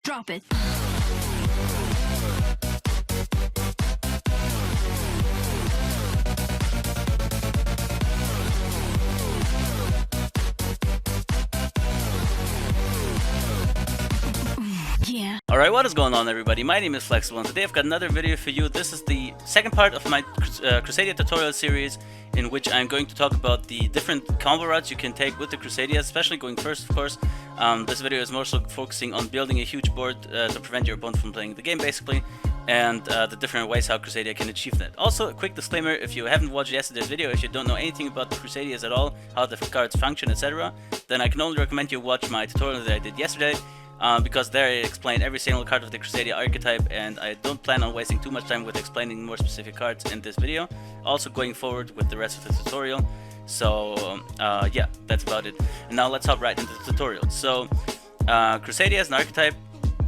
Drop it. Yeah. Alright, what is going on, everybody? My name is Flexy, and today I've got another video for you. This is the second part of my Crusader tutorial series, in which I'm going to talk about the different combo routes you can take with the Crusader, especially going first, of course. This video is more so focusing on building a huge board to prevent your opponent from playing the game, basically, and the different ways how Crusader can achieve that. Also, a quick disclaimer: if you haven't watched yesterday's video, if you don't know anything about the Crusaders at all, how the cards function, etc., then I can only recommend you watch my tutorial that I did yesterday. Because there I explain every single card of the Crusader archetype, and I don't plan on wasting too much time with explaining more specific cards in this video. Also going forward with the rest of the tutorial. So yeah, that's about it. And now let's hop right into the tutorial. So Crusader as an archetype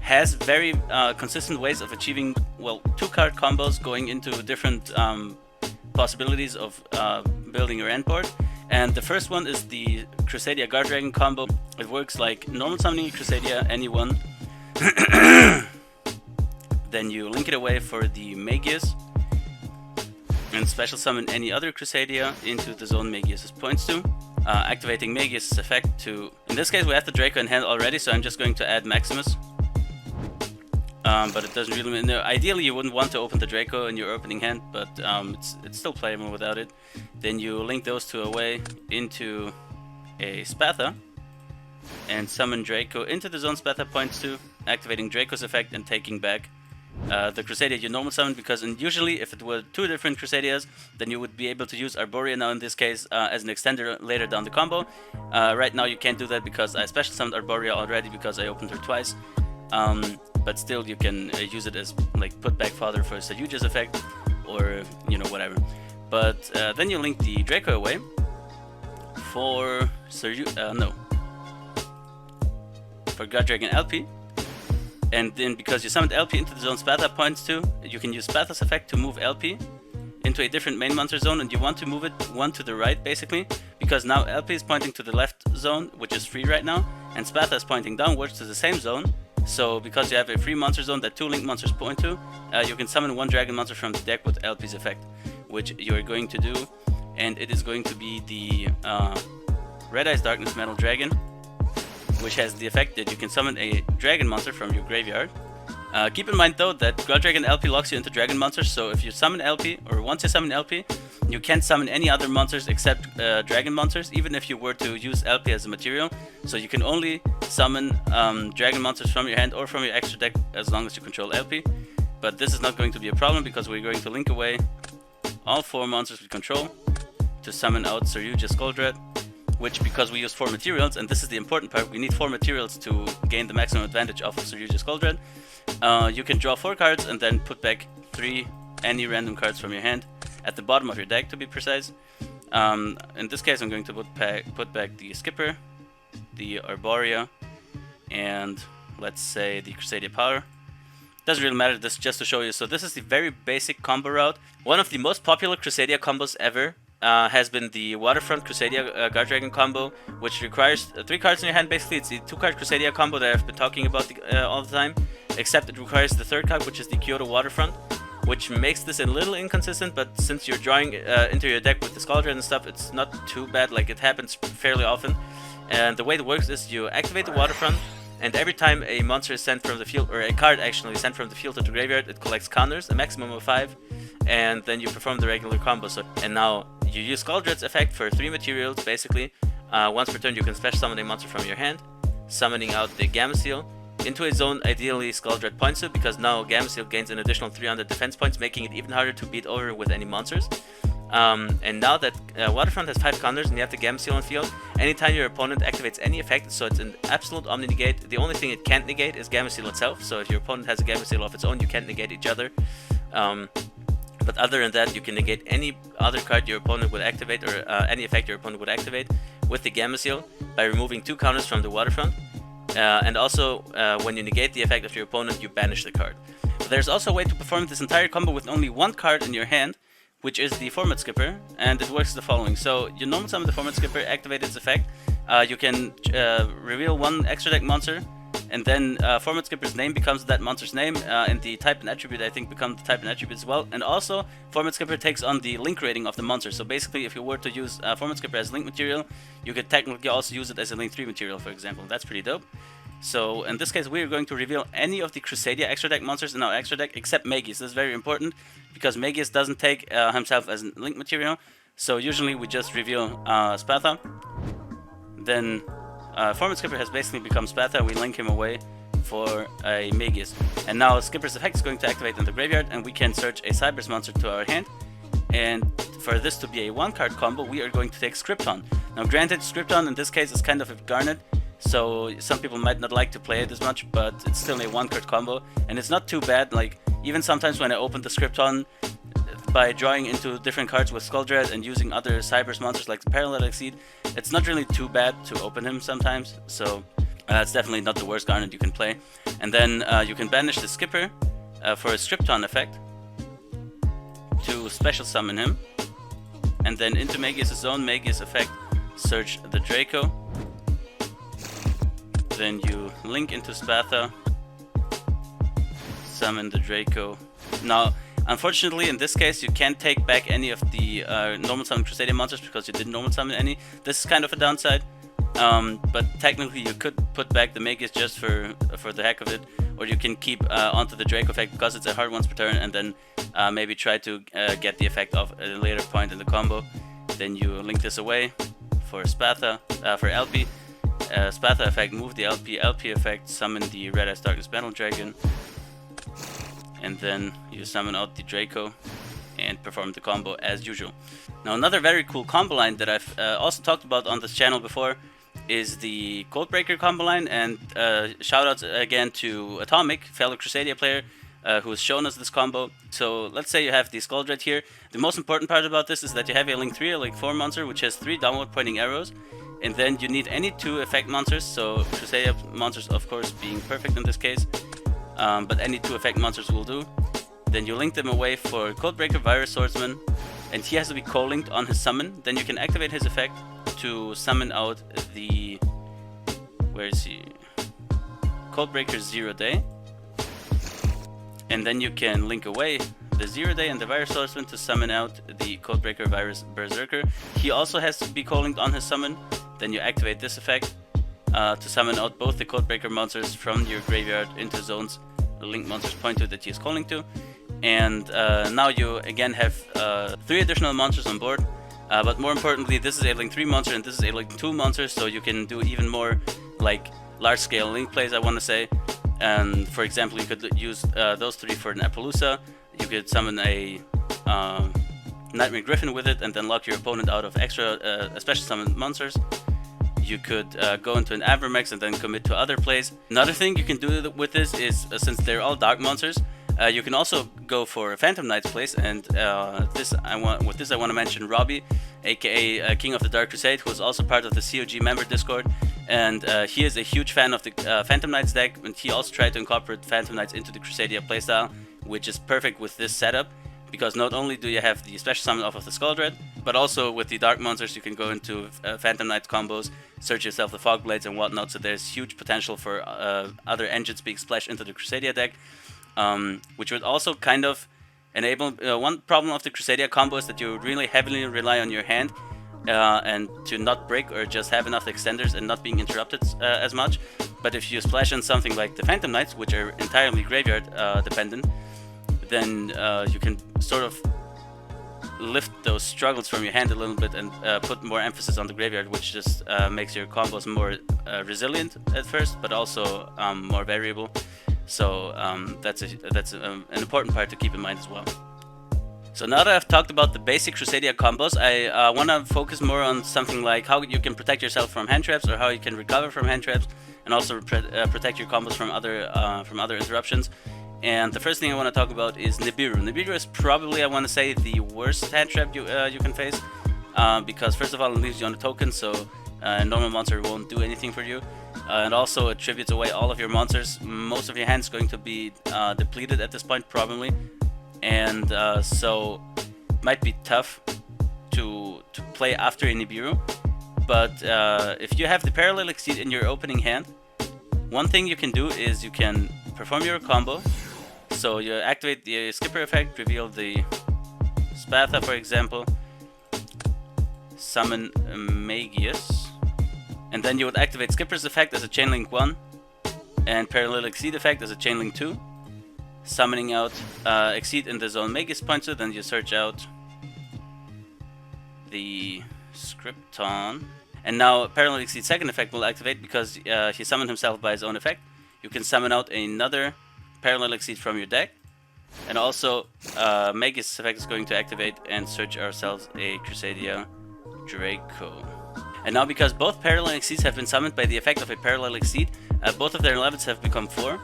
has very consistent ways of achieving, well, 2-card combos going into different possibilities of building your end board. And the first one is the Crusader Guard Dragon combo. It works like normal summoning Crusader, anyone. Then you link it away for the Magius, and special summon any other Crusader into the zone Magius points to. Activating Magius' effect to... In this case we have the Draco in hand already, so I'm just going to add Maximus. But it doesn't really matter. Ideally you wouldn't want to open the Draco in your opening hand, but it's still playable without it. Then you link those two away into a Spatha and summon Draco into the zone Spatha points to, activating Draco's effect and taking back the Crusader you normal summon, because usually if it were 2 different Crusaders, then you would be able to use Arborea now in this case as an extender later down the combo. Right now you can't do that because I special summoned Arborea already because I opened her twice. But still you can use it as like put back fodder for Saryuja's effect, or you know, whatever. But then you link the Draco away for for God Dragon LP, and then because you summoned LP into the zone Spatha points to, you can use Spatha's effect to move LP into a different main monster zone, and you want to move it one to the right basically, because now LP is pointing to the left zone, which is free right now, and Spatha is pointing downwards to the same zone. So because you have a free monster zone that 2 link monsters point to, you can summon 1 dragon monster from the deck with LP's effect, which you are going to do, and it is going to be the Red Eyes Darkness Metal Dragon, which has the effect that you can summon a dragon monster from your graveyard. Keep in mind though that God Dragon LP locks you into dragon monsters, so if you summon LP, or once you summon LP, you can't summon any other monsters except dragon monsters, even if you were to use LP as a material. So you can only summon dragon monsters from your hand or from your extra deck as long as you control LP. But this is not going to be a problem because we're going to link away all 4 monsters we control to summon out Saryuja's Skuldred, which, because we use 4 materials, and this is the important part, we need 4 materials to gain the maximum advantage off of Saryuja's Skuldred. You can draw 4 cards and then put back 3 any random cards from your hand at the bottom of your deck, to be precise. In this case I'm going to put back the Skipper, the Arborea, and let's say the Crusader Power. Doesn't really matter, this is just to show you. So this is the very basic combo route. One of the most popular Crusader combos ever has been the Waterfront Crusader Guard Dragon combo, which requires 3 cards in your hand. Basically it's the 2-card Crusader combo that I've been talking about all the time, except it requires the 3rd card, which is the Kyoto Waterfront, which makes this a little inconsistent, but since you're drawing into your deck with the Skuldred and stuff, it's not too bad. Like, it happens fairly often. And the way it works is you activate the Waterfront, and every time a monster is sent from the field, or a card actually sent from the field to the graveyard, it collects counters, a maximum of 5, and then you perform the regular combo. So, and now you use Skuldred's effect for 3 materials basically. Once per turn you can special summon a monster from your hand, summoning out the Gamma Seal into a zone ideally Skuldred points to, because now Gamma Seal gains an additional 300 defense points, making it even harder to beat over with any monsters. And now that Waterfront has 5 counters and you have the Gamma Seal on field, anytime your opponent activates any effect, so it's an absolute omni-negate. The only thing it can't negate is Gamma Seal itself, so if your opponent has a Gamma Seal of its own, you can't negate each other. But other than that, you can negate any other card your opponent would activate, or any effect your opponent would activate with the Gamma Seal by removing 2 counters from the Waterfront. And also, when you negate the effect of your opponent, you banish the card. But there's also a way to perform this entire combo with only 1 card in your hand, which is the Format Skipper, and it works the following. So you normal summon the Format Skipper, activate its effect. You can reveal 1 extra deck monster and then format skipper's name becomes that monster's name, and the type and attribute I think become the type and attribute as well. And also format skipper takes on the link rating of the monster. So basically, if you were to use format skipper as link material, you could technically also use it as a link 3 material, for example. That's pretty dope. So in this case, we are going to reveal any of the Crusadia extra deck monsters in our extra deck except Magus. This is very important because Magus doesn't take himself as link material. So usually we just reveal Spatha. Then format skipper has basically become Spatha. We link him away for a Magus. And now Skipper's effect is going to activate in the graveyard, and we can search a Cyber's monster to our hand. And for this to be a 1-card combo, we are going to take Scripton. Now granted, Scripton in this case is kind of a garnet, so some people might not like to play it as much, but it's still a 1-card combo, and it's not too bad. Like, even sometimes when I open the Scripton, by drawing into different cards with Skuldred and using other Cyber's monsters like the Parallel Exceed, it's not really too bad to open him sometimes, so it's definitely not the worst garnet you can play. And then you can banish the Skipper for a Scripton effect to special summon him, and then into Magus' own Magus effect, search the Draco. Then you link into Spatha, summon the Draco. Now, unfortunately, in this case, you can't take back any of the normal summon Crusader monsters because you didn't normal summon any. This is kind of a downside, but technically you could put back the Magus just for the heck of it, or you can keep onto the Draco effect because it's a hard once per turn, and then maybe try to get the effect off at a later point in the combo. Then you link this away for Spatha, for LP. Spatha effect, move the LP effect, summon the Red Eyes Darkness Battle Dragon, and then you summon out the Draco and perform the combo as usual. Now another very cool combo line that I've also talked about on this channel before is the Codebreaker combo line, and shoutouts again to Atomic, fellow Crusadia player, who has shown us this combo. So let's say you have the Skuldred here. The most important part about this is that you have a Link 3 or Link 4 monster which has 3 downward pointing arrows, and then you need any 2 effect monsters, so Crusadia monsters of course being perfect in this case, but any 2 effect monsters will do. Then you link them away for Codebreaker, Virus Swordsman, and he has to be co-linked on his summon. Then you can activate his effect to summon out the... where is he? Codebreaker 0 Day. And then you can link away the 0 Day and the Virus Swordsman to summon out the Codebreaker Virus Berserker. He also has to be co-linked on his summon. Then you activate this effect to summon out both the Codebreaker monsters from your graveyard into zones the link monsters point to that he is calling to. And now you again have 3 additional monsters on board. But more importantly, this is a Link 3 monster and this is a Link 2 monster, so you can do even more like large-scale link plays, I want to say. And for example, you could use those 3 for an Appaloosa. You could summon a Nightmare Griffin with it and then lock your opponent out of extra special summon monsters. You could go into an Avermax and then commit to other plays. Another thing you can do with this is, since they're all dark monsters, you can also go for Phantom Knight's place, and with this I want to mention Robbie, aka King of the Dark Crusade, who is also part of the COG member Discord, and he is a huge fan of the Phantom Knights deck, and he also tried to incorporate Phantom Knights into the Crusadia playstyle, which is perfect with this setup, because not only do you have the special summon off of the Skuldred, but also with the dark monsters you can go into Phantom Knight combos, search yourself the Fog Blades and whatnot, so there's huge potential for other engines being splashed into the Crusadia deck. Which would also kind of enable... one problem of the Crusadia combo is that you really heavily rely on your hand and to not break or just have enough extenders and not being interrupted as much. But if you splash in something like the Phantom Knights, which are entirely graveyard dependent, then you can sort of lift those struggles from your hand a little bit and put more emphasis on the graveyard, which just makes your combos more resilient at first, but also more variable. So that's an important part to keep in mind as well. So now that I've talked about the basic Crusadia combos, I want to focus more on something like how you can protect yourself from hand traps, or how you can recover from hand traps, and also protect your combos from other interruptions. And the first thing I want to talk about is Nibiru. Nibiru is probably, I want to say, the worst hand trap you can face, because first of all it leaves you on a token, so a normal monster won't do anything for you. And also it tributes away all of your monsters. Most of your hand's going to be depleted at this point probably, and so might be tough to play after a Nibiru. But if you have the Parallel Exceed in your opening hand, One thing you can do is you can perform your combo. So you activate the skipper effect, reveal the Spatha, for example, summon Magius, and then you would activate Skipper's effect as a Chain Link 1 and Parallel Exceed effect as a Chain Link 2, summoning out Exceed in the zone Magius points to, then you search out the Scripton, and now Parallel Exceed second effect will activate because he summoned himself by his own effect. You can summon out another Parallel Exceed from your deck, and also Magius effect is going to activate and search ourselves a Crusadia Draco. And now because both Parallel Exceeds have been summoned by the effect of a Parallel Exceed, both of their levels have become 4.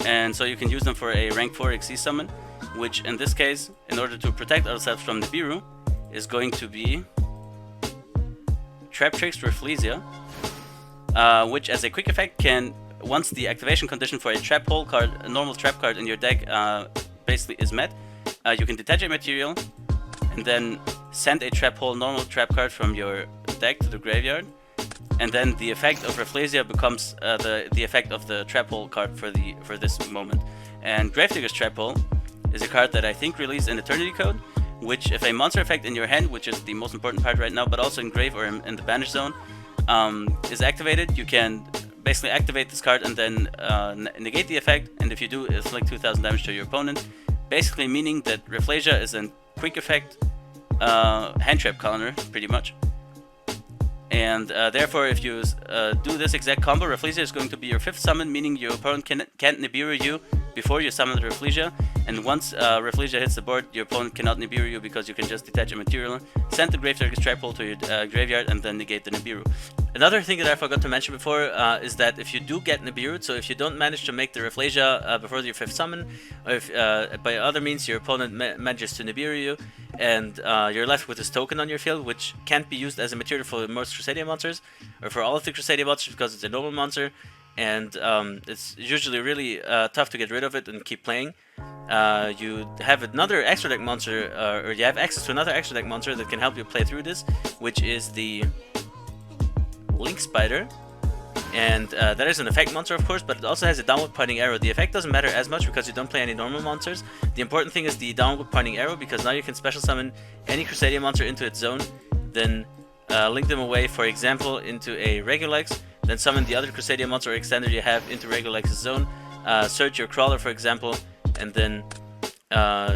And so you can use them for a rank 4 Exceed summon, which in this case, in order to protect ourselves from Nibiru, is going to be Trap Tricks Rafflesia, which as a quick effect can, once the activation condition for a trap hole card, a normal trap card in your deck basically is met, you can detach a material and then send a trap hole normal trap card from your deck to the graveyard, and then the effect of Rafflesia becomes the effect of the trap hole card for this moment. And Gravedigger's Trap Hole is a card that I think released in Eternity Code, which if a monster effect in your hand, which is the most important part right now, but also in grave or in the banish zone, is activated, you can basically activate this card and then negate the effect, and if you do, it's like 2000 damage to your opponent, basically meaning that Rafflesia is a quick effect hand trap counter, pretty much. And therefore, if you do this exact combo, Rafflesia is going to be your 5th summon, meaning your opponent can't Nibiru you before you summon the Rafflesia. And once Rafflesia hits the board, your opponent cannot Nibiru you because you can just detach a material, send the Gravedigger's Trap Hole to your graveyard, and then negate the Nibiru. Another thing that I forgot to mention before is that if you do get Nibiru, so if you don't manage to make the Rafflesia before your 5th summon, or if by other means your opponent manages to Nibiru you, and you're left with this token on your field, which can't be used as a material for most Crusadia monsters, or for all of the Crusadia monsters because it's a normal monster, and it's usually really tough to get rid of it and keep playing. You have another extra deck monster, or you have access to another extra deck monster that can help you play through this, which is the Link Spider, and that is an effect monster, of course, but it also has a downward pointing arrow. The effect doesn't matter as much because you don't play any normal monsters. The important thing is the downward pointing arrow, because now you can special summon any Crusadia monster into its zone, then link them away, for example, into a Regulex, then summon the other Crusadia monster or extender you have into Regulex's zone, search your Crawler, for example, and then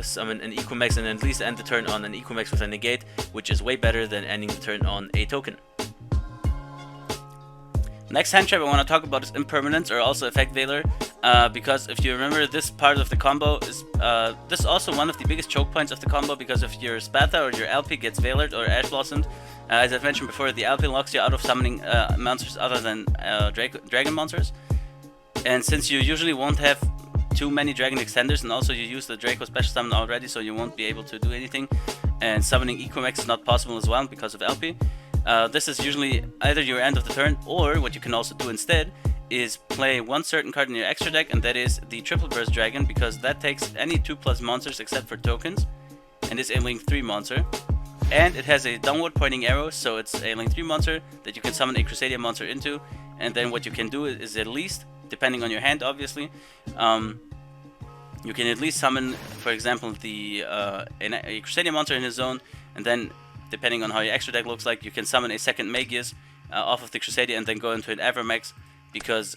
summon an Equimex, and at least end the turn on an Equimex with a negate, which is way better than ending the turn on a token. Next hand trap I want to talk about is Impermanence, or also Effect Veiler, because if you remember, this part of the combo is this is also one of the biggest choke points of the combo, because if your Spatha or your LP gets Veilered or Ash Blossomed, as I've mentioned before, the LP locks you out of summoning monsters other than dragon monsters, and since you usually won't have too many dragon extenders, and also you use the Draco special summon already, so you won't be able to do anything, and summoning Equimex is not possible as well because of LP. This is usually either your end of the turn, or what you can also do instead is play one certain card in your extra deck, and that is the Triple Burst Dragon, because that takes any 2+ monsters except for tokens, and is a Link 3 monster. And it has a downward pointing arrow, so it's a Link 3 monster that you can summon a Crusadia monster into, and then what you can do is at least, depending on your hand obviously, you can at least summon, for example, a Crusadia monster in his zone, and then depending on how your extra deck looks like, you can summon a second Magius off of the Crusadia and then go into an Avermax, because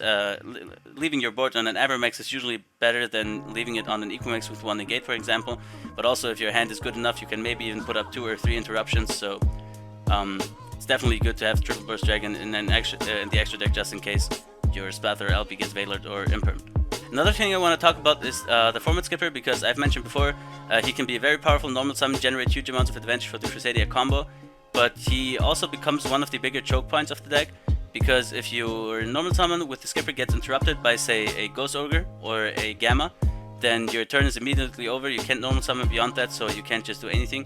leaving your board on an Avermax is usually better than leaving it on an Equimex with 1 negate, for example. But also, if your hand is good enough, you can maybe even put up 2 or 3 interruptions, so it's definitely good to have Triple Burst Dragon in the extra deck just in case your Spatha or LP gets Veilered or Impermed. Another thing I want to talk about is the Format Skipper, because I've mentioned before, he can be a very powerful normal summon, generate huge amounts of advantage for the Crusadia combo, but he also becomes one of the bigger choke points of the deck, because if your normal summon with the Skipper gets interrupted by, say, a Ghost Ogre or a Gamma, then your turn is immediately over. You can't normal summon beyond that, so you can't just do anything.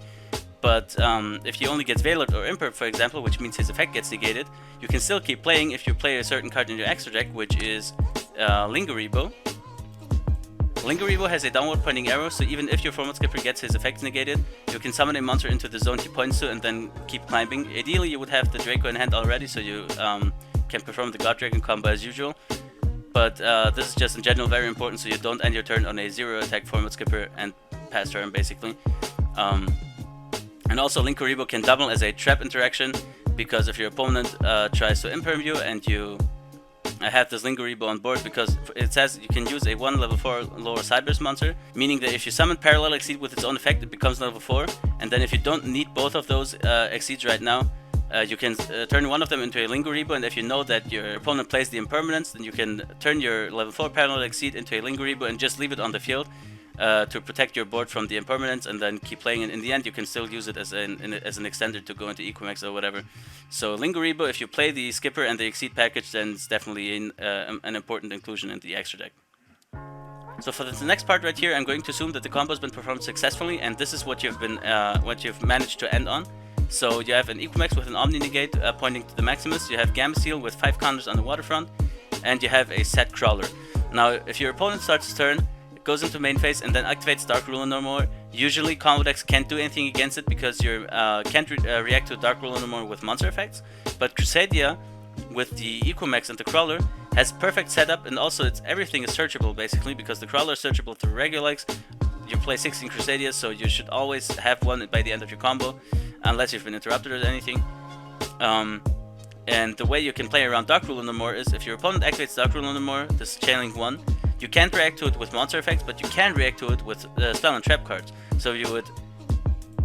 But if he only gets Veilered or Impermed, for example, which means his effect gets negated, you can still keep playing if you play a certain card in your extra deck, which is Lingeribo. Lingeribo has a downward pointing arrow, so even if your Format Skipper gets his effects negated, you can summon a monster into the zone he points to and then keep climbing. Ideally, you would have the Draco in hand already, so you can perform the God Dragon combo as usual. But this is just in general very important, so you don't end your turn on a 0 attack format skipper and pass turn basically. And also Linkuribo can double as a trap interaction, because if your opponent tries to imperm you and you have this Linkuribo on board, because it says you can use a 1 level 4 lower sideburst monster, meaning that if you summon Parallel Exceed with its own effect, it becomes level 4, and then if you don't need both of those Exceeds right now, you can turn one of them into a Linkuribo, and if you know that your opponent plays the Impermanence, then you can turn your level 4 Parallel Exceed into a Linkuribo and just leave it on the field to protect your board from the Impermanence, and then keep playing it. In the end, you can still use it as an extender to go into Equimax or whatever. So Linkuribo, if you play the Skipper and the Exceed package, then it's definitely an important inclusion in the extra deck. So for the next part right here, I'm going to assume that the combo has been performed successfully, and this is what you've managed to end on. So you have an Equimax with an Omni Negate pointing to the Maximus, you have Gamma Seal with 5 counters on the waterfront, and you have a set Crawler. Now, if your opponent starts his turn, it goes into main phase and then activates Dark Ruler no more, usually combo decks can't do anything against it because you can't react to Dark Ruler no more with monster effects. But Crusadia, with the Equimax and the Crawler, has perfect setup, and also everything is searchable basically, because the Crawler is searchable through Regulex. You play 16 Crusadias, so you should always have one by the end of your combo, unless you've been interrupted or anything. And the way you can play around Dark Ruler no more is if your opponent activates Dark Ruler no more, this Chaining 1, you can't react to it with monster effects, but you can react to it with spell and trap cards. So you would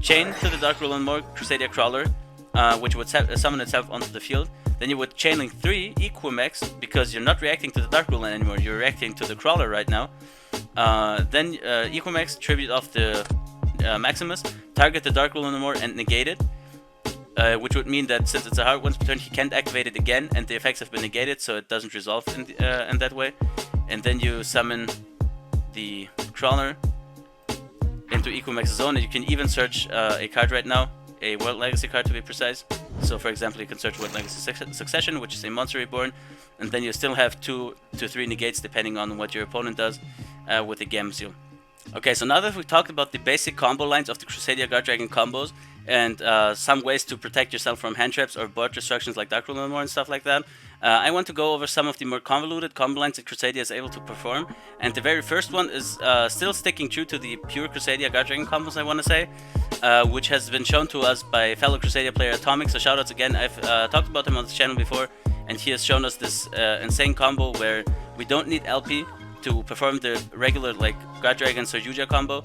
chain to the Dark Ruler no more Crusadia Crawler, which would summon itself onto the field. Then you would Chainlink 3 Equimax, because you're not reacting to the Dark Ruler anymore, you're reacting to the Crawler right now. Then Equimax, tribute off the Maximus, target the Dark Ruler no more and negate it, which would mean that since it's a hard once per turn, he can't activate it again, and the effects have been negated, so it doesn't resolve in that way. And then you summon the Crawler into Equimax's zone, and you can even search a card right now, a World Legacy card to be precise. So for example, you can search World Legacy Succession, which is a Monster Reborn, and then you still have 2 to 3 negates depending on what your opponent does with the Gamma Seal. Okay, so now that we've talked about the basic combo lines of the Crusadia God Dragon combos, and some ways to protect yourself from hand traps or board destructions like Dark Ruler no more and stuff like that, I want to go over some of the more convoluted combo lines that Crusadia is able to perform. And the very first one is still sticking true to the pure Crusadia God Dragon combos, I want to say, which has been shown to us by fellow Crusadia player Atomic, so shoutouts again. I've talked about him on this channel before, and he has shown us this insane combo where we don't need LP to perform the regular like God Dragon Serjuja combo,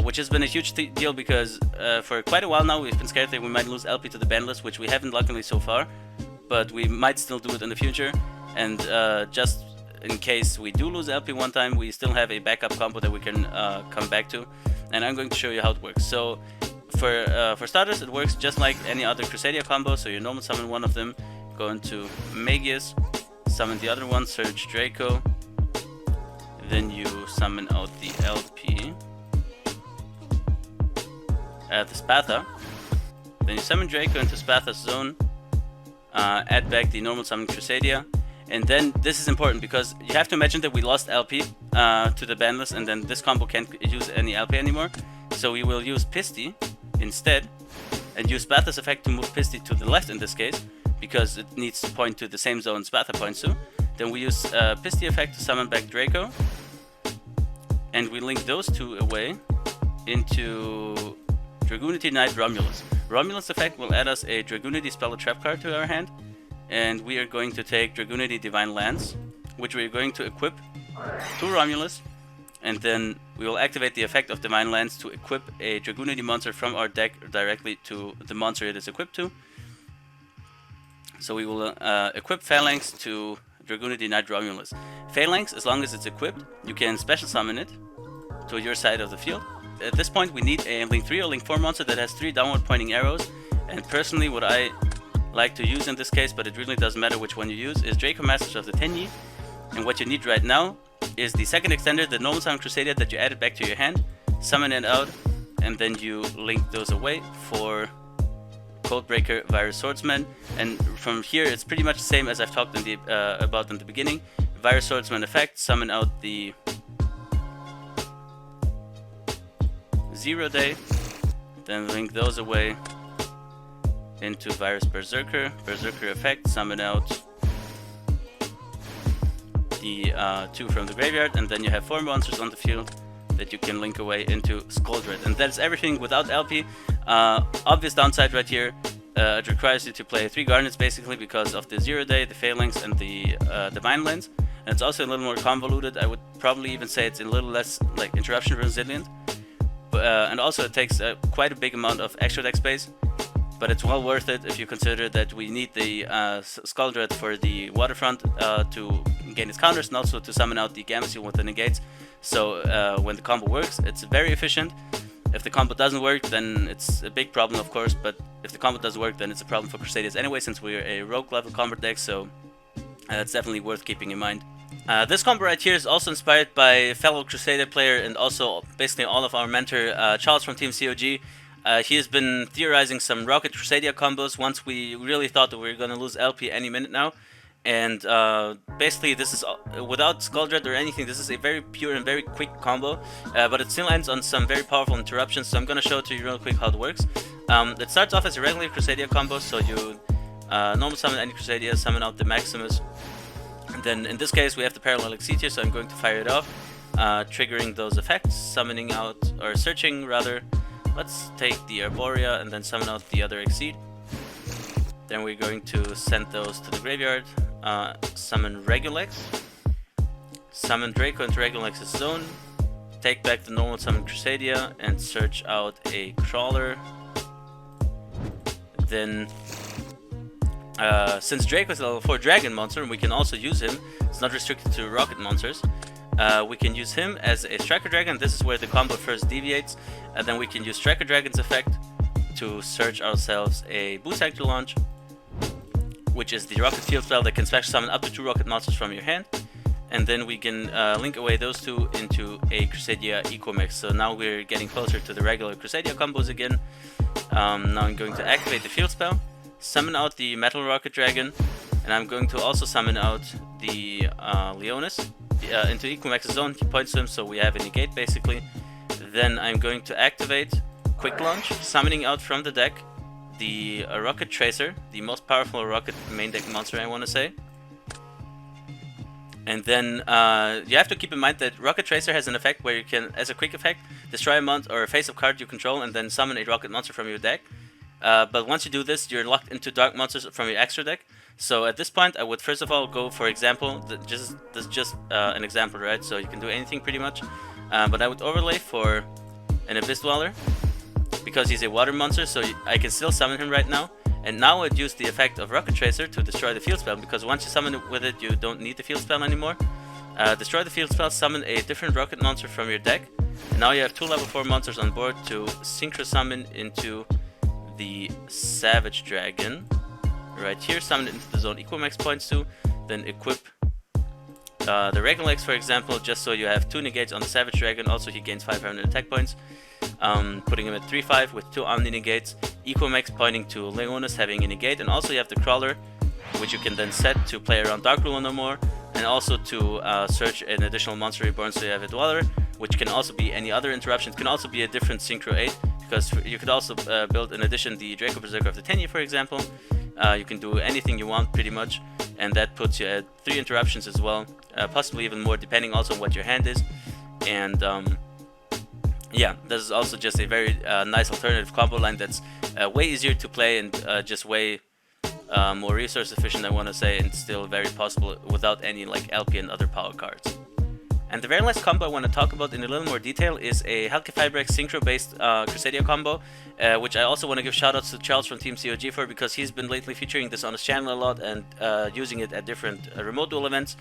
which has been a huge deal because for quite a while now we've been scared that we might lose LP to the ban list, which we haven't luckily so far, but we might still do it in the future. And just in case we do lose LP one time, we still have a backup combo that we can come back to, and I'm going to show you how it works. So for starters, it works just like any other Crusadia combo. So you normal summon one of them, go into Magius, summon the other one, Surge Draco, then you summon out the LP, the Spatha, then you summon Draco into Spatha's zone, add back the normal summon Crusadia, and then this is important because you have to imagine that we lost LP to the ban list, and then this combo can't use any LP anymore, so we will use Pisty instead, and use Spatha's effect to move Pisty to the left in this case, because it needs to point to the same zone Spatha points to. Then we use Pisty effect to summon back Draco, and we link those two away into Dragoonity Knight Romulus. Romulus effect will add us a Dragoonity Spell Trap card to our hand, and we are going to take Dragoonity Divine Lance, which we are going to equip to Romulus, and then we will activate the effect of Divine Lance to equip a Dragoonity monster from our deck directly to the monster it is equipped to. So we will equip Phalanx to Dragoonity Knight Romulus. Phalanx, as long as it's equipped, you can special summon it to your side of the field. At this point we need a Link 3 or Link 4 monster that has 3 downward pointing arrows, and personally what I like to use in this case, but it really doesn't matter which one you use, is Draco Masters of the Tenyi. And what you need right now is the second extender, the normal summon Crusader that you added back to your hand, summon it out, and then you link those away for Codebreaker Virus Swordsman. And from here it's pretty much the same as I've talked about in the beginning. Virus Swordsman effect, summon out the 0 Day, then link those away into Virus Berserker. Berserker effect, summon out the 2 from the graveyard, and then you have 4 monsters on the field that you can link away into Skuldred. And that's everything without LP. Obvious downside right here, it requires you to play 3 Garnets basically because of the 0-day, the Phalanx, and the Divine Lens. And it's also a little more convoluted. I would probably even say it's a little less like interruption resilient. And also it takes quite a big amount of extra deck space. But it's well worth it if you consider that we need the Skuldred for the Waterfront to gain its counters and also to summon out the Gamma Seal with the negates. So when the combo works, it's very efficient. If the combo doesn't work, then it's a big problem, of course. But if the combo does work, then it's a problem for Crusaders anyway, since we're a rogue level combo deck. So it's definitely worth keeping in mind. This combo right here is also inspired by fellow Crusader player and also basically all of our mentor Charles from Team COG. He has been theorizing some Rocket Crusadia combos once we really thought that we were going to lose LP any minute now. And basically this is without Skuldred or anything, this is a very pure and very quick combo, but it still ends on some very powerful interruptions, so I'm going to show it to you real quick how it works. It starts off as a regular Crusadia combo, so you normal summon any Crusadia, summon out the Maximus, and then in this case we have the Parallel Exceed here, so I'm going to fire it off, triggering those effects, summoning out, or searching rather. Let's take the Arborea and then summon out the other Exceed. Then we're going to send those to the graveyard, summon Regulex, summon Draco into Regulex's zone, take back the normal summon Crusadia and search out a Crawler. Then, since Draco is a level 4 dragon monster and we can also use him, it's not restricted to rocket monsters, we can use him as a Striker Dragon. This is where the combo first deviates, and then we can use Striker Dragon's effect to search ourselves a Boost Actor Launch, which is the rocket field spell that can special summon up to 2 rocket monsters from your hand, and then we can link away those 2 into a Crusadia Eco Mix. So now we're getting closer to the regular Crusadia combos again. Now I'm going to activate the field spell, summon out the Metal Rocket Dragon, and I'm going to also summon out the Leonis into Eco Max's zone. He points to him, so we have a negate basically. Then I'm going to activate Quick Launch, summoning out from the deck the Rocket Tracer, the most powerful Rocket main deck monster, I want to say. And then you have to keep in mind that Rocket Tracer has an effect where you can, as a quick effect, destroy a monster or a face-up card you control and then summon a Rocket monster from your deck. But once you do this, you're locked into dark monsters from your extra deck. So at this point, I would first of all go, for example, this is just an example, right? So you can do anything pretty much. But I would overlay for an Abyss Dweller, because he's a water monster, so I can still summon him right now. And now I'd use the effect of Rocket Tracer to destroy the field spell, because once you summon it with it, you don't need the field spell anymore. Destroy the field spell, summon a different rocket monster from your deck, and now you have 2 level 4 monsters on board to synchro summon into the Savage Dragon. Right here, summon it into the zone Equimax points to, then equip the Regulex, for example, just so you have 2 negates on the Savage Dragon. Also, he gains 500 attack points, putting him at 3-5 with 2 Omni negates. Equimax pointing to Leonis having a negate, and also you have the Crawler, which you can then set to play around Dark Ruler no more, and also to search an additional monster reborn, so you have a Dweller, which can also be any other interruption. It can also be a different Synchro 8, because you could also build in addition the Draco Berserker of the 10 year, for example. You can do anything you want pretty much, and that puts you at 3 interruptions as well, possibly even more depending also on what your hand is. And yeah, this is also just a very nice alternative combo line that's way easier to play and just way more resource efficient, I want to say, and still very possible without any like LP and other power cards. And the very last combo I want to talk about in a little more detail is a Halkefibrex Synchro based Crusadia combo, which I also want to give shoutouts to Charles from Team COG for, because he's been lately featuring this on his channel a lot and using it at different remote duel events.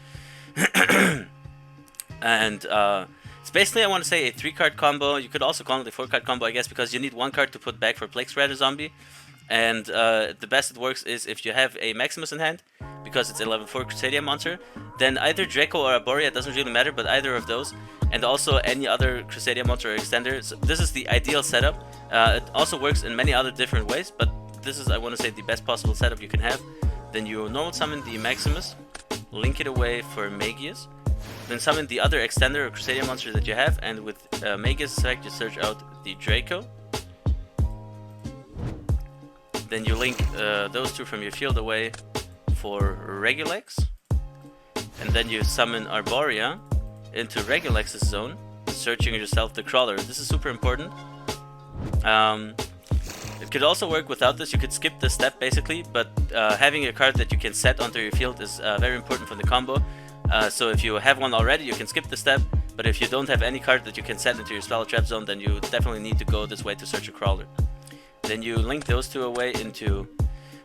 And it's basically, I want to say, a 3-card combo. You could also call it a 4-card combo, I guess, because you need 1 card to put back for Plague Spreader Zombie. And the best it works is if you have a Maximus in hand, because it's a level 4 Crusadia monster, then either Draco or Arborea, doesn't really matter, but either of those, and also any other Crusadia monster or extender. So this is the ideal setup. It also works in many other different ways, but this is, I want to say, the best possible setup you can have. Then you normal summon the Maximus, link it away for Magius, then summon the other extender or Crusadia monster that you have, and with Magius effect you search out the Draco. Then you link those 2 from your field away for Regulex. and then you summon Arborea into Regulex's zone, searching yourself the crawler. This is super important. It could also work without this. You could skip this step basically, but having a card that you can set onto your field is very important for the combo. So if you have one already, you can skip the step, but if you don't have any card that you can set into your spell or trap zone, then you definitely need to go this way to search a crawler. Then you link those two away into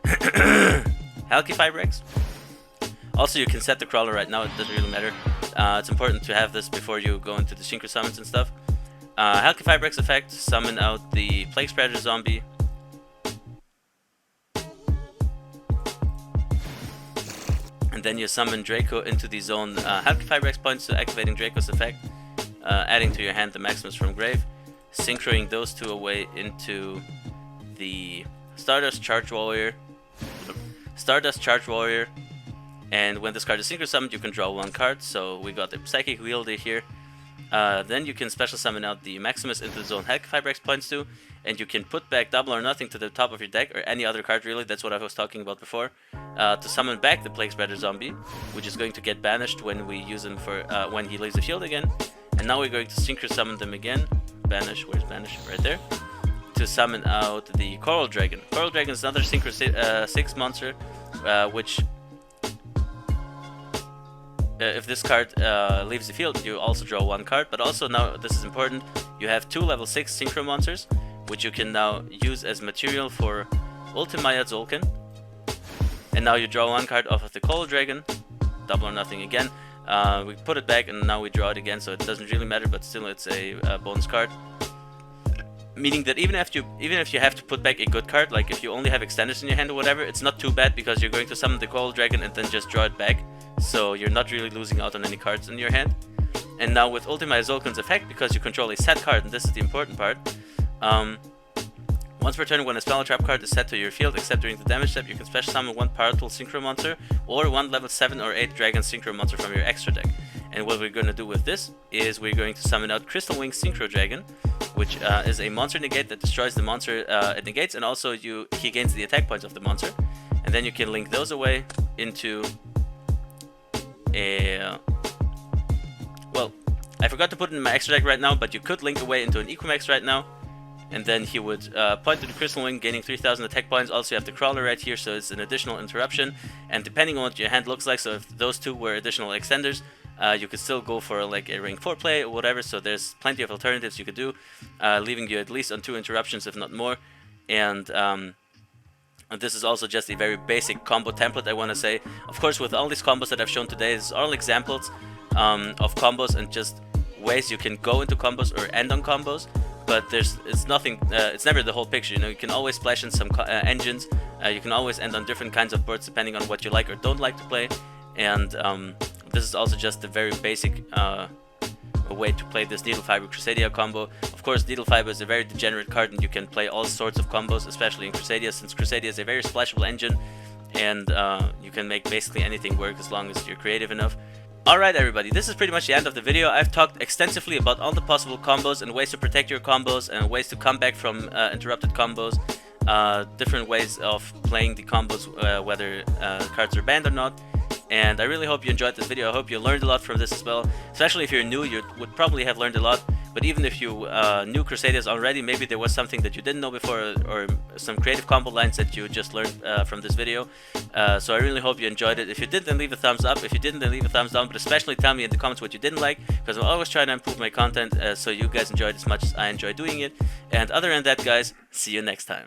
Halqifibrax. Also, you can set the crawler right now, it doesn't really matter. It's important to have this before you go into the synchro summons and stuff. Halqifibrax effect, summon out the Plague Spreader zombie. And then you summon Draco into the zone. Halqifibrax points to activating Draco's effect, adding to your hand the Maximus from grave, synchroing those two away into the Stardust Charge Warrior. And when this card is synchro summoned, you can draw one card. So we got the Psychic Wielder here. Then you can special summon out the Maximus into the zone Halqifibrax points to, and you can put back Double or Nothing to the top of your deck, or any other card really, that's what I was talking about before, to summon back the Plague Spreader zombie, which is going to get banished when we use him for when he leaves the field again. And now we're going to synchro summon them again. Banish, where's Banish? Right there. To summon out the Coral Dragon. Coral Dragon is another synchro 6 monster, which if this card leaves the field, you also draw one card. But also now, this is important, you have 2 level 6 synchro monsters, which you can now use as material for Ultimaya Zolkin. And now you draw one card off of the Coral Dragon, Double or Nothing again. We put it back and now we draw it again, so it doesn't really matter, but still it's a bonus card. Meaning that even if you have to put back a good card, like if you only have extenders in your hand or whatever, it's not too bad because you're going to summon the Coral Dragon and then just draw it back. So you're not really losing out on any cards in your hand. And now with Ultimate Zolkin's effect, because you control a set card, and this is the important part, once per turn when a spell or trap card is set to your field, except during the damage step, you can special summon one powerful synchro monster or one level 7 or 8 dragon synchro monster from your extra deck. And what we're going to do with this is we're going to summon out Crystal Wing Synchro Dragon, which is a monster negate that destroys the monster it negates, and also he gains the attack points of the monster. And then you can link those away into a... well, I forgot to put it in my extra deck right now, but you could link away into an Equimax right now. And then he would point to the Crystal Wing, gaining 3000 attack points. Also, you have the Crawler right here, so it's an additional interruption. And depending on what your hand looks like, so if those two were additional extenders, you could still go for like a Ring 4 play or whatever. So there's plenty of alternatives you could do, leaving you at least on 2 interruptions, if not more. And this is also just a very basic combo template, I want to say. Of course, with all these combos that I've shown today, it's all examples of combos and just ways you can go into combos or end on combos. But it's nothing. It's never the whole picture. You know, you can always splash in some engines. You can always end on different kinds of boards depending on what you like or don't like to play. And this is also just a very basic way to play this Needlefiber Crusadia combo. Of course, Needlefiber is a very degenerate card, and you can play all sorts of combos, especially in Crusadia, since Crusadia is a very splashable engine, and you can make basically anything work as long as you're creative enough. Alright everybody, this is pretty much the end of the video. I've talked extensively about all the possible combos and ways to protect your combos and ways to come back from interrupted combos, different ways of playing the combos, whether cards are banned or not. And I really hope you enjoyed this video. I hope you learned a lot from this as well. Especially if you're new, you would probably have learned a lot. But even if you knew Crusaders already, maybe there was something that you didn't know before, or some creative combo lines that you just learned from this video. So I really hope you enjoyed it. If you did, then leave a thumbs up. If you didn't, then leave a thumbs down. But especially tell me in the comments what you didn't like, because I'm always trying to improve my content so you guys enjoy it as much as I enjoy doing it. And other than that, guys, see you next time.